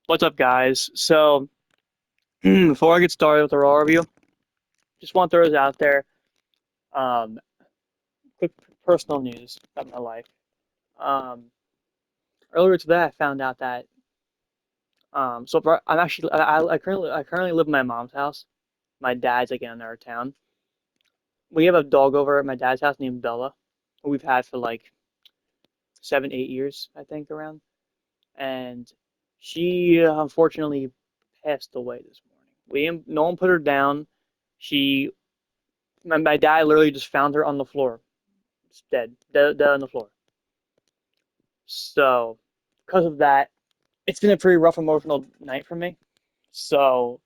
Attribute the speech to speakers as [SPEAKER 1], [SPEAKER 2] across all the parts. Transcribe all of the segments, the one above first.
[SPEAKER 1] What's up, guys? So, before I get started with the Raw review, just want to throw this out there. Um, Quick personal news about my life. Um, Earlier today, I found out that I'm actually I currently live in my mom's house. My dad's like in another town. We have a dog over at my dad's house named Bella, who we've had for like 7, 8 years, I think, around. And she unfortunately passed away this morning. No one put her down. She my dad literally just found her on the floor, just dead on the floor. So, because of that, it's been a pretty rough emotional night for me. So,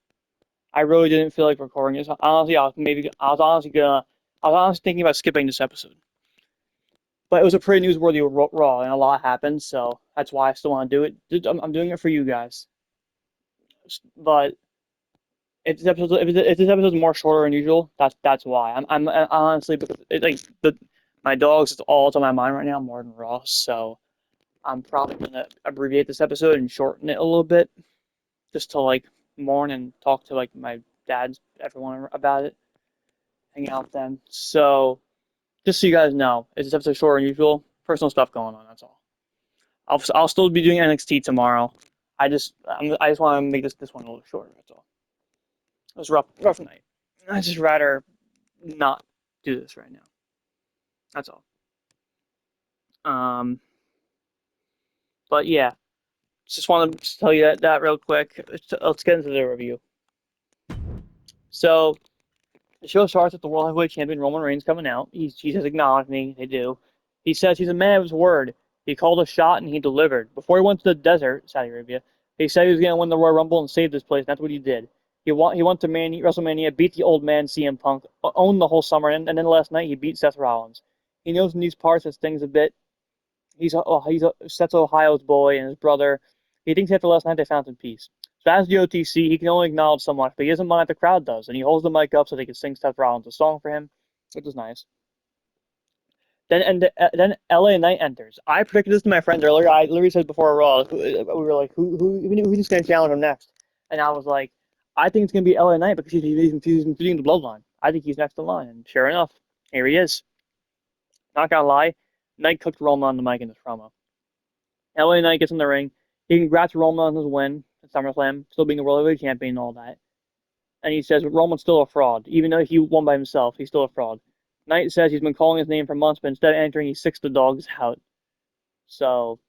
[SPEAKER 1] I really didn't feel like recording this. Honestly, I was honestly thinking about skipping this episode. But it was a pretty newsworthy Raw, and a lot happened, so that's why I still want to do it. I'm doing it for you guys. But if this episode's more shorter than usual, that's why. I'm honestly, because my dogs is all on my mind right now more than Raw, so I'm probably gonna abbreviate this episode and shorten it a little bit, just to like mourn and talk to like my dad's everyone about it, hang out with them. So just so you guys know, is this episode shorter than usual? Personal stuff going on. That's all. I'll still be doing NXT tomorrow. I just want to make this one a little shorter. That's all. It was rough night. I'd just rather not do this right now. That's all. But yeah, just wanted to tell you that real quick. Let's get into the review. So the show starts with the World Heavyweight Champion Roman Reigns coming out. He says, "Acknowledge me." They do. He says he's a man of his word. He called a shot and he delivered. Before he went to the desert, Saudi Arabia, he said he was going to win the Royal Rumble and save this place. And that's what he did. He went to WrestleMania, beat the old man CM Punk, owned the whole summer, and then last night he beat Seth Rollins. He knows in these parts that stings a bit. He's Seth Ohio's boy and his brother. He thinks after last night they found some peace. So as the OTC, he can only acknowledge so much, but he doesn't mind if the crowd does, and he holds the mic up so they can sing Seth Rollins a song for him, which is nice. Then LA Knight enters. I predicted this to my friends earlier. I literally said before Raw, we were like, who's going to challenge him next? And I was like, I think it's going to be LA Knight because he's feeding the Bloodline. I think he's next in line, and sure enough, here he is. Not gonna lie, Knight cooked Roman on the mic in this promo. LA Knight gets in the ring. He congrats Roman on his win at SummerSlam, still being the World Heavyweight Champion and all that. And he says Roman's still a fraud. Even though he won by himself, he's still a fraud. Knight says he's been calling his name for months, but instead of entering, he sicks the dogs out. So,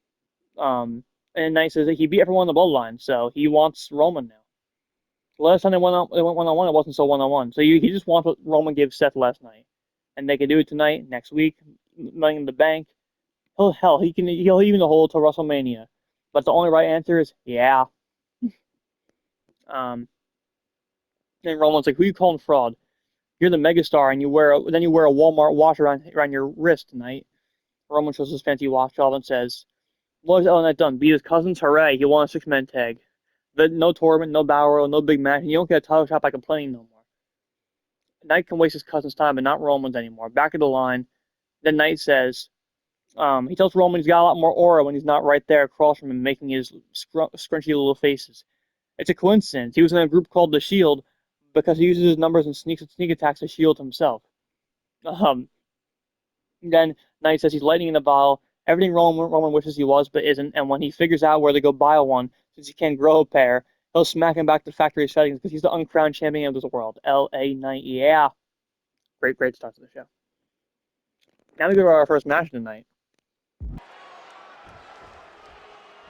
[SPEAKER 1] and Knight says that he beat everyone in the Bloodline, so he wants Roman now. The last time they went one-on-one, it wasn't so one-on-one. So he just wants what Roman gave Seth last night. And they can do it tonight, next week, Money in the Bank. He'll even hold till WrestleMania. But the only right answer is yeah. And Roman's like, "Who you calling fraud? You're the megastar, and you wear a Walmart watch around your wrist tonight." Roman shows his fancy watch off and says, "What has LA Knight done? Beat his cousins? Hooray! He won a 6-man tag. No tournament, no battle royal, no big match, and you don't get a title shot by complaining no more." Knight can waste his cousin's time, but not Roman's anymore. Back of the line. Then Knight says, he tells Roman he's got a lot more aura when he's not right there across from him, making his scrunchy little faces. It's a coincidence. He was in a group called The Shield because he uses his numbers and sneak attacks to shield himself. Then Knight says he's lightning in the bottle. Everything Roman wishes he was, but isn't. And when he figures out where to go buy one, since he can't grow a pair, he'll smack him back to factory settings because he's the uncrowned champion of this world. LA Knight, yeah. Great start to the show. Now we go to our first match tonight.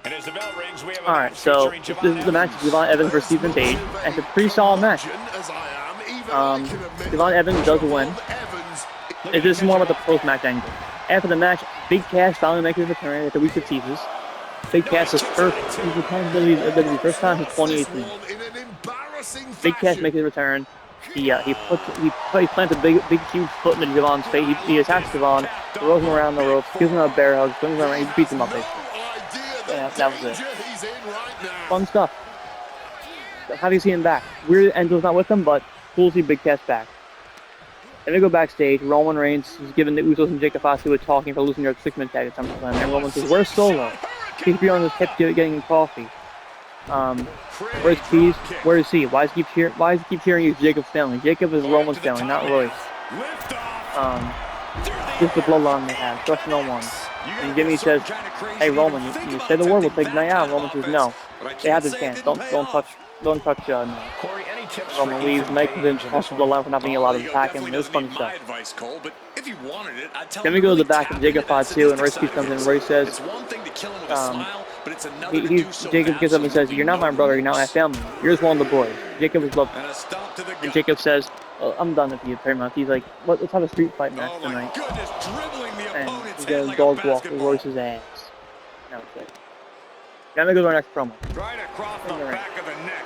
[SPEAKER 2] And as the bell rings, we have
[SPEAKER 1] Alright, so this is the match of JeVon Evans versus Ethan Page, and it's a pretty solid match. JeVon Evans does win. This is more about the post-match angle. After the match, Big Cass finally makes his return after weeks of teases. Big Cass is first time since 2018. Big Cass makes his return. He plants a big huge foot into JeVon's face. He attacks JeVon, throws him around the rope, gives him a bear hug, swings him around, he beats him up basically. Yeah, that was it. Fun stuff. How do you see him back? Weird Enzo's not with him, but cool to see Big Cass back. Then we go backstage. Roman Reigns is giving the Usos and Fatu a talking for losing their 6-man tag at SummerSlam. And Roman says, "Where's Solo? He's beyond his hip getting coffee." Where's Keys? Where is he? Why does he keep cheering you Jacob's family? Jacob is Roman's family, not Royce. Just the bloodline they have. Question on one. And Jimmy says, "Hey Roman, you say the word, we'll take the night out." Roman says, "No, they have the chance. Don't touch no." Roman leaves. Mike then crosses the line for not being allowed to attack him. It was funny stuff. Then we go to the back of Jacob Fatu, and Royce comes in. Royce says, Jacob gets up and says, "You're not my brother. You're not my family. You're just one of the boys." Jacob is loved. And Jacob says, "Well, I'm done with you, pretty much." He's like, let's have a street fight match tonight." And he does dog walk with Royce's ass. That was it. Then we go to our next promo.
[SPEAKER 2] Right across the back of the neck.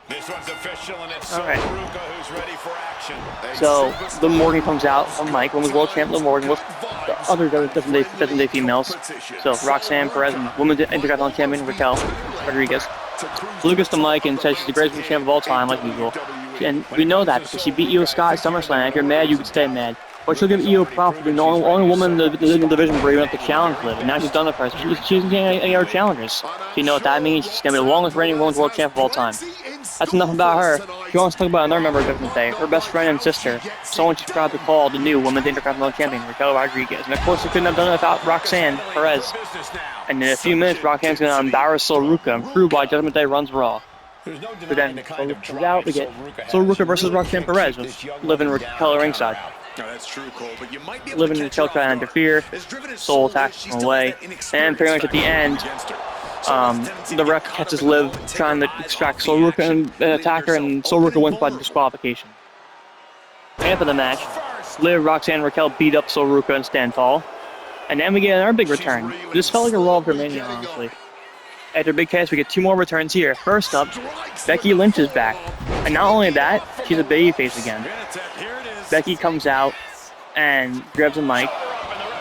[SPEAKER 2] This one's official, and it's Ruka who's ready for action.
[SPEAKER 1] So, Liv Morgan comes out from Mike, women's world champ Liv Morgan with the other doesn't females. So, Roxanne, Perez, and women's Intercontinental champion Raquel Rodriguez. Lucas to Mike and says she's the greatest champ of all time, like usual. And we know that because she beat Io Scott at SummerSlam. If you're mad, you can stay mad. But she'll give Io props for being the only woman in the division brave enough to challenge Liv. And now she's done it for her. She isn't getting any other challengers. So you know what that means? She's going to be the longest reigning women's world champ of all time. That's enough about her. She wants to talk about another member of Judgement Day, her best friend and sister, someone she's proud to call the new Women's Intercontinental Champion, Raquel Rodriguez. And of course, she couldn't have done it without Roxanne Perez. And in a few minutes, Roxanne's going to embarrass Ruka and prove why Judgement Day runs Raw. So then, Ruka comes out, we get Ruka versus Roxanne Perez, with Liv and Raquel ringside. Liv and Raquel try to interfere, Soul attacks them away, and pretty much at the end, the ref catches Liv trying to extract Ruka and attack her, and Ruka wins by disqualification. After the match, Liv, Roxanne, and Raquel beat up Ruka and stand tall. And then we get another big return. This felt like a Raw after Mania, honestly. After Big Cass, we get two more returns here. First up, Becky Lynch is back. And not only that, she's a babyface again. Becky comes out and grabs a mic.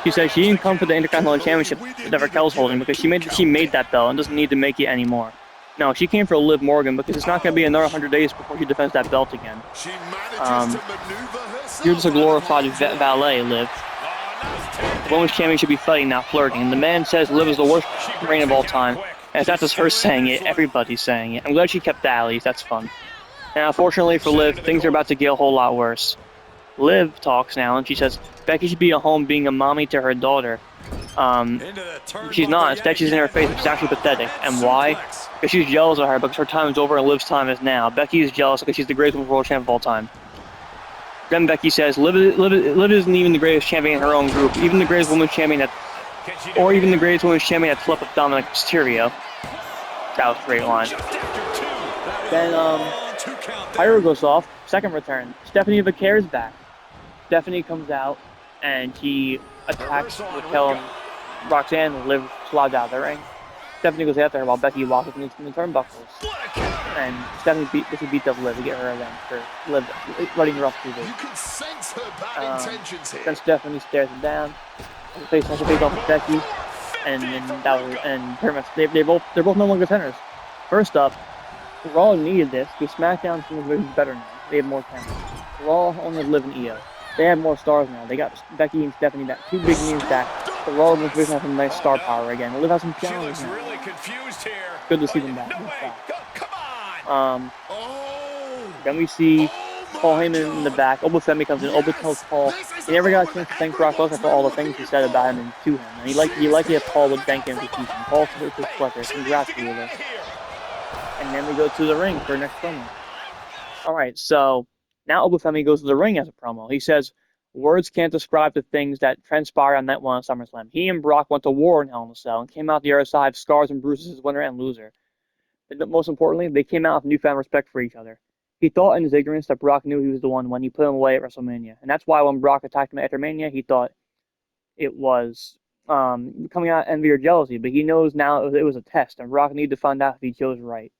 [SPEAKER 1] She says she didn't come for the Intercontinental Championship that Raquel's holding because she made that belt and doesn't need to make it anymore. No, she came for Liv Morgan because it's not going to be another 100 days before she defends that belt again. You're just a glorified valet, Liv. The women's champion should be fighting, not flirting. And the man says Liv is the worst reign of all time. And it's not just her saying it, everybody's saying it. I'm glad she kept that, at least. That's fun. And unfortunately for Liv, things are about to get a whole lot worse. Liv talks now, and she says Becky should be at home being a mommy to her daughter. She's not. Instead, she's in her face, which is actually pathetic. And why? Because she's jealous of her, because her time is over and Liv's time is now. Becky is jealous because she's the greatest world champ of all time. Then Becky says Liv isn't even the greatest champion in her own group. Even the greatest women's champion even the greatest women's champion that slept with Dominic Mysterio. That was a great line. Then, Pyro goes off. Second return. Stephanie Vaquer is back. Stephanie comes out, and she attacks Raquel and Roxanne, and Liv slides out of the ring. Stephanie goes after her while Becky walks up in the turnbuckles. And Stephanie beats up Liv to get her revenge for Liv running her off through this.
[SPEAKER 3] You can sense her bad intentions here.
[SPEAKER 1] Then Stephanie stares her down. Her face off with Becky, and pretty much they're both no longer contenders. First up, Raw needed this because SmackDown's division better now. They have more talent. Raw only Liv and Io. They have more stars now. They got Becky and Stephanie back, two big names back. The Raw division has some nice star power again. Liv has some challenges now.
[SPEAKER 2] Really confused here.
[SPEAKER 1] Good to see them back.
[SPEAKER 2] No way. Come on.
[SPEAKER 1] Then we see Paul Heyman in the back. Oba Femi comes in. Oba tells Paul he never got a chance to thank Brock Lesnar for all the things he said about him and to him. And he liked it if Paul would thank him for teaching. Paul says his pleasure. Congrats to you, Liv. And then we go to the ring for next promo. Alright, so now Oba Femi goes to the ring as a promo. He says, words can't describe the things that transpired on night one of SummerSlam. He and Brock went to war in Hell in a Cell and came out the other side, scars and bruises as winner and loser. But most importantly, they came out with newfound respect for each other. He thought in his ignorance that Brock knew he was the one when he put him away at WrestleMania. And that's why when Brock attacked him after Mania, he thought it was coming out of envy or jealousy. But he knows now it was a test, and Brock needed to find out if he chose right.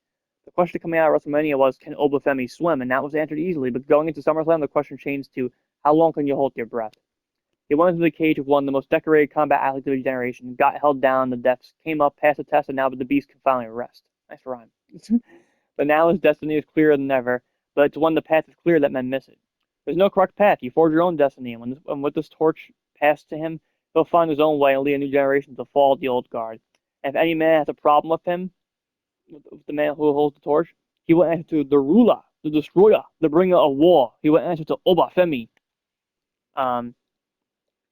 [SPEAKER 1] The question coming out of WrestleMania was, can Oba Femi swim? And that was answered easily. But going into SummerSlam, the question changed to, how long can you hold your breath? He went into the cage with one of the most decorated combat athletes of his generation, got held down in the depths, came up, passed the test, and now the beast can finally rest. Nice rhyme. But now his destiny is clearer than ever. But it's when the path is clear that men miss it. There's no correct path. You forge your own destiny, and with this torch passed to him, he'll find his own way and lead a new generation to fall the old guard. If any man has a problem with him, with the man who holds the torch, he will answer to the ruler, the destroyer, the bringer of war. He will answer to Obafemi.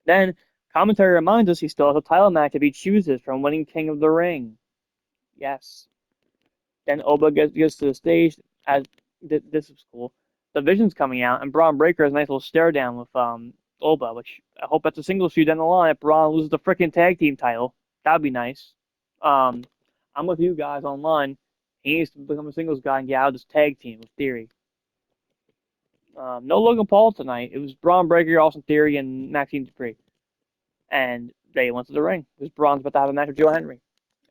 [SPEAKER 1] Then commentary reminds us he still has a title match if he chooses from winning King of the Ring. Yes. Then Oba gets to the stage. As this is cool. The Vision's coming out, and Braun Breaker has a nice little stare down with Oba, which I hope that's a singles feud down the line. If Braun loses the freaking tag team title, that'd be nice. I'm with you guys online. He needs to become a singles guy and get out of this tag team with Theory. No Logan Paul tonight. It was Braun Breaker, Austin Theory, and Maxine Dupree. And they went to the ring. Because Braun's about to have a match with Joe Henry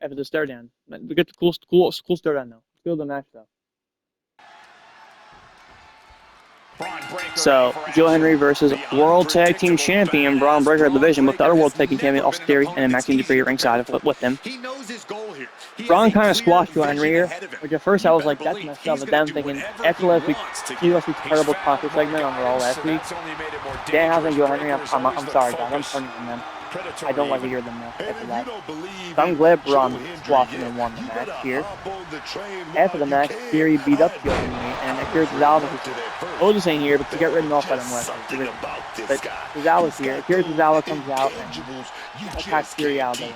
[SPEAKER 1] after the stare down. We get the cool stare down though. Let's go to the match though. So, Joe Henry versus World Tag Team Champion Braun Breaker of the Division with the other World Tag Team Champion Austin Theory and then Maxine Dupree ringside with him. Braun kind of squashed Joe Henry here, which at first I was like, that's messed up, but then I'm thinking, after last week, he must be terrible concert segment on Raw last week. Dan House and Joe Henry, I'm sorry guys, I'm turning on them. I don't like to hear them now after that. So I'm glad Braun squashed him and won the match here. After the match, Theory beat up Joe Henry, and it appears Zawa Otis ain't here, but to get ridden off by them last week. But Zawa's here. It appears Zawa comes out and attacks Theory out of there.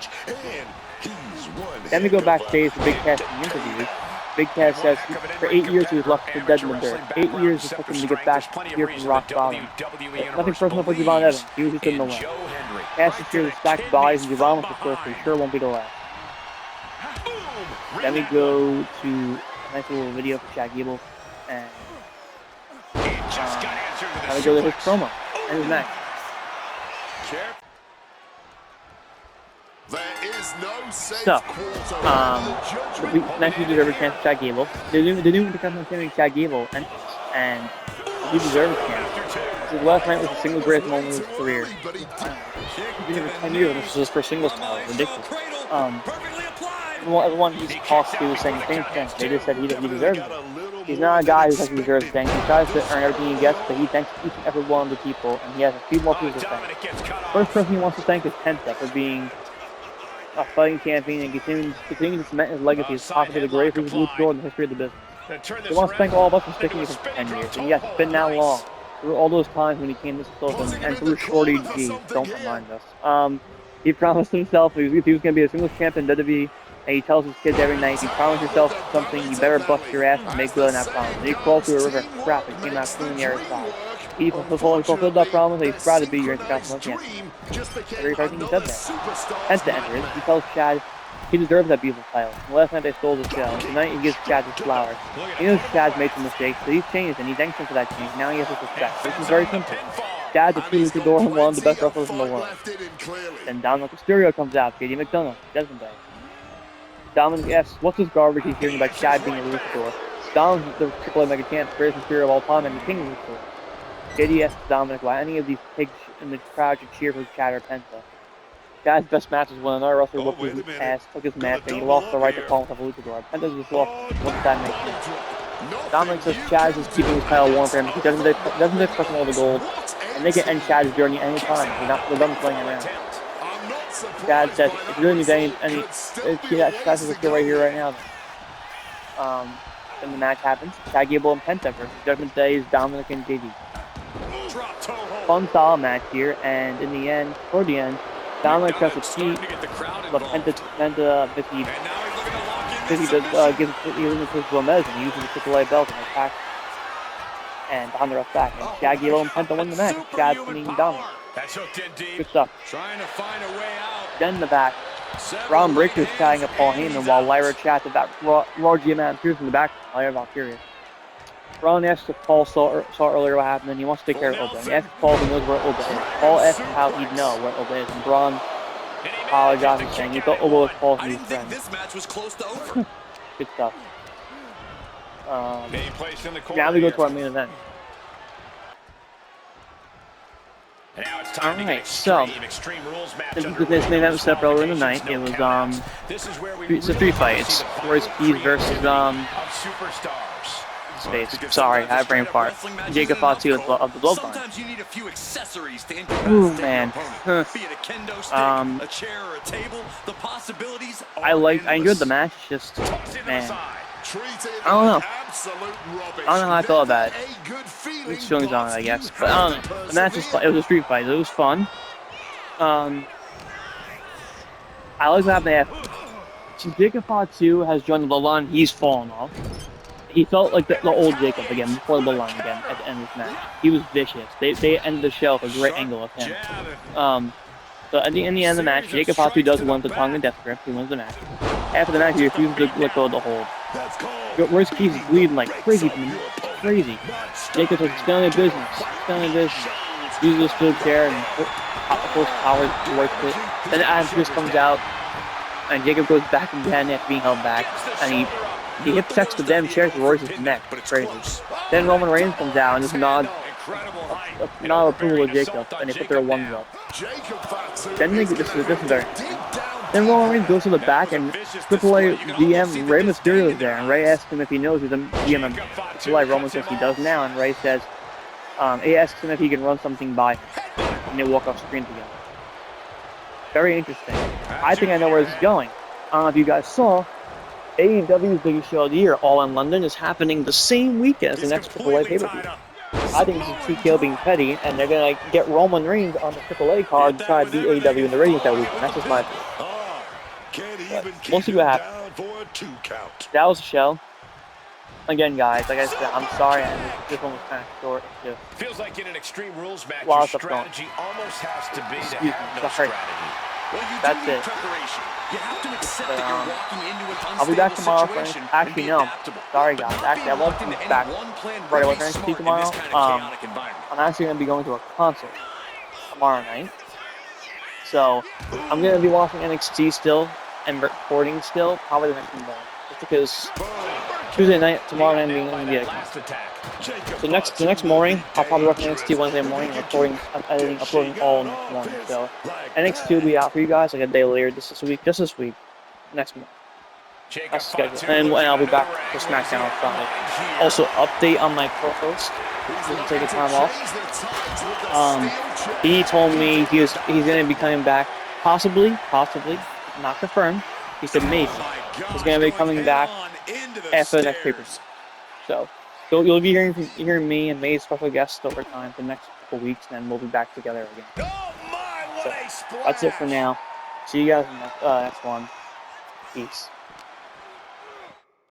[SPEAKER 1] Then we go backstage for Big Cass in the interview. Big Cass says for 8 years he was left for dead in the dirt. 8 years it took him to get back here from rock bottom. Nothing personal for JeVon Evans. He was just in the way. Cass is here to stack bodies, and JeVon was the first, but he sure won't be the last. Then we go to a nice little video for Chad Gable, and now we go to his promo and his match. So, nice to deserve a chance for Chad Gable. The new Intercontinental Champion Chad Gable, and he deserves a chance. His last night was the single greatest moment of his career. He's been here for 10 years, and this is his first singles title. Ridiculous. Everyone he's talked to was saying the same thing. They just said he deserves it. He's not a guy who says he deserves things. He tries to earn everything he gets, but he thanks each and every one of the people, and he has a few more people to thank. First person he wants to thank is Penta for being a fighting champion and continuing to cement his legacy as possibly the greatest luchador in the history of the business. He wants to thank all of us for sticking with him for 10 years, and yes, it's been that long. Through all those times when he came this close, and through Shorty G, don't remind us. He promised himself he was going to be a singles champion in WWE, and he tells his kids every night, if you promise yourself something, you better bust your ass and make good on that promise. And he crawled through a river of crap and came out clean on the other side. He fulfilled that promise, and he's proud to be your Intercontinental Champion. Every time he said that. Penta enters, he tells Chad he deserves that beautiful title. And last night they stole the show, and tonight he gives Chad his flowers. He knows Chad's made some mistakes, but he's changed, and he thanks him for that change. Now he has his respect. This is very simple. Chad's a true luchador and one of the best wrestlers in the world. Then Dominic Mysterio comes out, JD McDonough, Judgement Day. Dominic asks, what's this garbage he's hearing about Chad being a luchador? Dominic, the AAA Mega Champ, greatest Mysterio of all time, and the king of luchador. JD asks Dominic why any of these pigs in the crowd should cheer for Chad or Penta. Chad's best match was when another wrestler whooped his ass, took his match, and he lost the right to call himself a luchador. Penta just lost. What does that make sense? Dominic says Chad is keeping his title warm for him. He doesn't expect all the gold, and they can end Chad's journey any time. They're done playing around. Chad says, if you really need any Chad says, let's go right here, right now. Then the match happens. Chad Gable and Penta versus Judgment Day's Dominic and JD. Fun style match here, and in the end, toward the end, Dominic tries to cheat, but Penta gives it to Gomez and uses the AAA belt and attacks and behind the ref back. And Chad Gable and Penta win the match. Chad winning Dominic. Good stuff. Then in the back, Braun Breaker is chatting up Paul Heyman while Lyra chats about Raw GM appears in the back. Lyra Valkyria. Braun asks if Paul saw earlier what happened, and he wants to take care of Oba. He asks Paul if he knows where Oba is. Paul asks how he'd know where Oba is, and Braun apologizes, saying he thought Oba was Paul's new friend. Good stuff. Now we go to our main event. Alright, so this main event was set up earlier in the night. It was it's a 3 fight. It's Royce versus space. Sorry, I have brain fart. Jacob Fatu of the Bloodline.
[SPEAKER 4] Sometimes you need a few accessories to introduce
[SPEAKER 1] Ooh,
[SPEAKER 4] to
[SPEAKER 1] man.
[SPEAKER 4] your opponent. Be it a kendo stick, a chair, or a table, the possibilities are
[SPEAKER 1] I enjoyed the
[SPEAKER 4] endless.
[SPEAKER 1] match. Just man,
[SPEAKER 3] Treated
[SPEAKER 1] I don't know.
[SPEAKER 3] like absolute rubbish.
[SPEAKER 1] I don't know how I felt about it.
[SPEAKER 3] Never a good feeling,
[SPEAKER 1] Mixed feelings on it, I
[SPEAKER 3] but
[SPEAKER 1] guess.
[SPEAKER 3] you
[SPEAKER 1] But I don't
[SPEAKER 3] have
[SPEAKER 1] know.
[SPEAKER 3] to
[SPEAKER 1] The match was fun. It was a street fight. It was fun. I like what happened. Since Jacob Fatu has joined the Bloodline, he's fallen off. He felt like the old Jacob again, before the Bloodline again, at the end of this match. He was vicious. They ended the show with a great angle of him. So in the end of the match, Jacob Fatu does win the tongue and death grip. He wins the match. After the match, he refuses to let go of the hold. Royce keeps bleeding like crazy from him. Crazy. Jacob's like, still in business. Still in business. Uses the steel chair and pulls power towards it. Then Adam Pearce comes out, and Jacob goes back again after being held back, and he hip checks the damn chair to Royce's neck. It's crazy. Then Roman Reigns comes out and just nods approval of Jacob, and they put their ones up. Then this is very. Then Roman Reigns goes to the back, and Triple A DM Rey Mysterio is there, and Rey asks him if he knows who the DM of Triple A. Roman says he does now, and Rey says, he asks him if he can run something by him, and they walk off screen together. Very interesting. I think I know where this is going. I don't know if you guys saw, AEW's biggest show of the year, All in London, is happening the same weekend as the next AAA pay-per-view. I think this is TKO being petty, and they're gonna get Roman Reigns on the AAA card to try to beat AEW in the ratings that weekend. That's just my opinion. But we'll see what happens. That was the show. Again, guys, like I said, I'm sorry. This one was kind of short. Just
[SPEAKER 2] Feels like in an Extreme Rules match,
[SPEAKER 1] a lot
[SPEAKER 2] your
[SPEAKER 1] of stuff going.
[SPEAKER 2] strategy almost has to be to
[SPEAKER 1] Excuse me,
[SPEAKER 2] have no
[SPEAKER 1] sorry.
[SPEAKER 2] strategy.
[SPEAKER 4] Well, you
[SPEAKER 1] That's
[SPEAKER 4] do need
[SPEAKER 1] it.
[SPEAKER 4] preparation. You have to accept
[SPEAKER 1] But,
[SPEAKER 4] that you're walking into an
[SPEAKER 1] I'll be back
[SPEAKER 4] unstable
[SPEAKER 1] tomorrow for
[SPEAKER 4] situation
[SPEAKER 1] actually
[SPEAKER 4] and be
[SPEAKER 1] no.
[SPEAKER 4] adaptable.
[SPEAKER 1] Sorry guys,
[SPEAKER 4] Not
[SPEAKER 1] actually I
[SPEAKER 4] being
[SPEAKER 1] won't
[SPEAKER 4] locked
[SPEAKER 1] be
[SPEAKER 4] into
[SPEAKER 1] back
[SPEAKER 4] any one plan
[SPEAKER 1] right away
[SPEAKER 4] really
[SPEAKER 1] for NXT
[SPEAKER 4] smart in
[SPEAKER 1] tomorrow.
[SPEAKER 4] this kind of chaotic environment.
[SPEAKER 1] I'm actually gonna be going to a concert tomorrow night. So I'm gonna be watching NXT still and recording still, probably the next morning. Just because Tuesday night, tomorrow night I'm gonna be at a concert. So the next morning, I'll probably work on NXT Wednesday morning, and recording, editing, uploading all next morning. So NXT will be out for you guys like a day later just this week, next month. That's the schedule. And I'll be back for SmackDown on Friday. Also, update on my co-host. He's taking time off. He told me he's gonna be coming back, possibly, not confirmed. He said maybe he's gonna be coming back after the next paper. So you'll be hearing me and May's special guests over time for the next couple weeks, and then we'll be back together again. So that's it for now. See you guys in the next one. Peace.